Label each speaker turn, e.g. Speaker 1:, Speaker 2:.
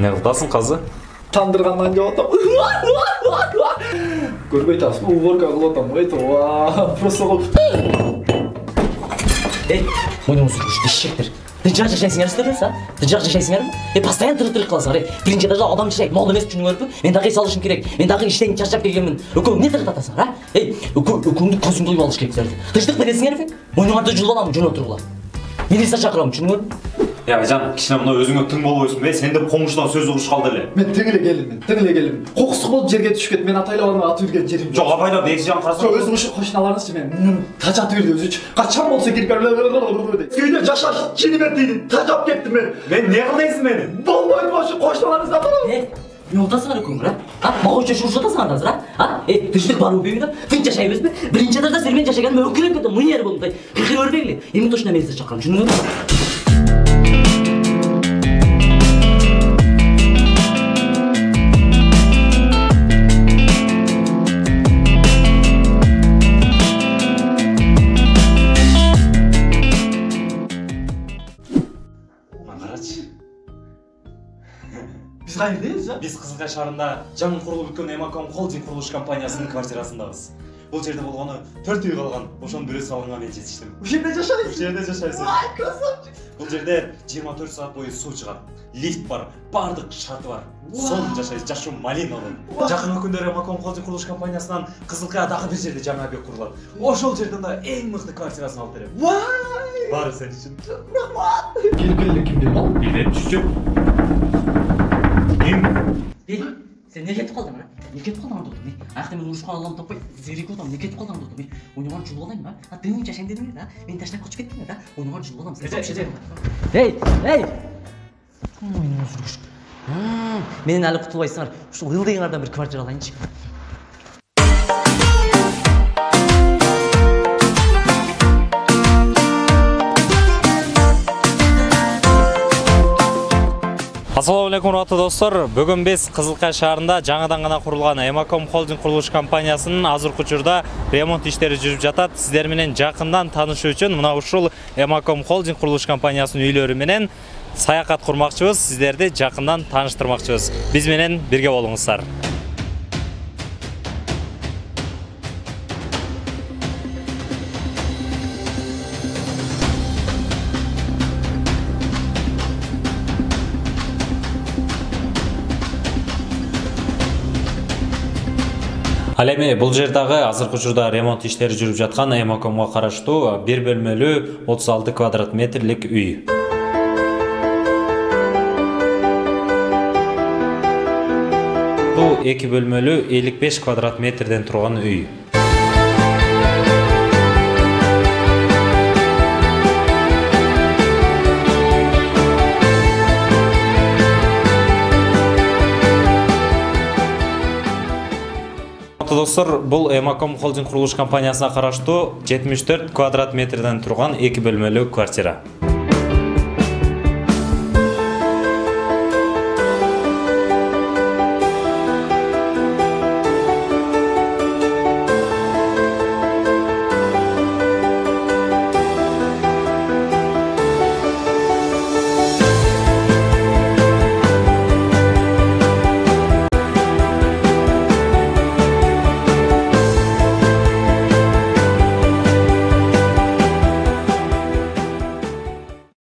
Speaker 1: Не кыласың казы?
Speaker 2: Тандыргандан жеп атам. Көрбөй атасың, уборка кылып атам. Ой, просто
Speaker 3: Мойнуңду сүргүш, ишектер. Тыжак жашайсыңар сиздер, тыжак жашайсыңар? Постоянно тырык кыласыңар. Биринчи этажда адам жашайт, мол эмес түшүнүңөрбү? Мен дагы салышым керек. Мен дагы иштен чарчап келгенмин. Өкө эмне тырык атасыңар, өкөңдү көзүңдү оюп алыш керек силерди. Тыждык бересиңерби? Мойнуңарды жулуп алам, жөн отургула. Милиция чакырам, түшүнүңөрбү?
Speaker 1: Я айжан, кичине мына өзүңө тың болбойсуң бе? Сен деп коңшудан сөз угуш калды эле.
Speaker 2: Мен тең эле келдим. Кокустук болуп жерге түшүп кетти. Мен атайлабаны атып жүрген жерим.
Speaker 1: Жок, абайлап эки жагын карасаң.
Speaker 2: Жок, өзүң ушу кошуналарыңызчы мен. Тажатып берди өзүчү. Качан болсо кирип келип. Күйдө жашаш ченемет дейди. Тажап кеттим мен.
Speaker 1: Мен не кылдайсың мени?
Speaker 2: Болбойт ошо кошуналарыңызды аталам.
Speaker 3: Не отасыңар экөөңөр, мага чөчүп ушатасыңар азыр, тыждык барбы үйүңөр? Тынч жашайбызбы? Биринчи этажда сен менен жашаганым өкүнүп кеттим, мынер болду. Кыйкыр өрбегиле. Эми точно милиция чакырам, түшүндүңөрбү?
Speaker 2: Biz kayırdayız ya.
Speaker 1: Биз Кызылкай шаарында жаңы курулуп өткөн Эмаком холдинг курулуш компаниясынын квартирасындабыз. Бул жерде болгону 4 үй калган. Ошонун бирөө салганга мен жетиштим.
Speaker 2: Ушул жерде жашайсың?
Speaker 1: Ушул жерде жашайсың.
Speaker 2: Ай, красавчик.
Speaker 1: Бул жерде 24 саат бою суу чыгат. Лифт бар, бардык шарты бар. Сонун жашайсыз, жашоо малиналуу. Жакынкы күндөрү Эмаком холдинг курулуш компаниясынан Кызылкайга дагы бир жерде жаңы объект курулат. Ошол жерден да эң мыкты квартирасын алып берем.
Speaker 2: Vay!
Speaker 1: Баары сен үчүн.
Speaker 2: Рахмат. Келгенлик ким берди ал?
Speaker 1: Билбейм, чүчүп.
Speaker 3: Sen ne ketip kaldın ha? Ne ketip kaldın orada? Ayakta ben uruşkan Allah'ım tapay zeri koydum. Ne ketip kaldın orada? Oynaman çubuğu alayım ha? Ha dönünce yaşayın dedim ya da. Beni taştan kaçıp ettin ya da. Oynaman çubuğu alayım. Hey! Oynaman sürüş. Benim әлі құтылбайсыңар. Şu ылдыйыңардан bir kvartira alayınчы.
Speaker 1: Ассаламу алейкум, урматтуу достор. Бүгүн биз Кызылкай шаарында жаңадан гана курулган Эмаком холдинг курулуш компаниясынын азыркы учурда ремонт иштери жүрүп жатат. Сиздер менен жакындан таанышуу үчүн мына ушул Эмаком холдинг курулуш компаниясынын үйлөрү менен саякат курмакчыбыз, сиздерди жакындан тааныштырмакчыбыз. Биз менен бирге болуңуздар. Ал эми бул жердагы азыркы учурда ремонт иштери жүрүп жаткан Эмакомго караштуу 1 бөлмөлүү 36 квадрат метрлик үй. Бул 2 бөлмөлүү 55 квадрат метрден турган үй. Достор, бул Эмаком холдинг курулуш компаниясына караштуу 74 квадрат метрден турган 2 бөлмөлүү квартира.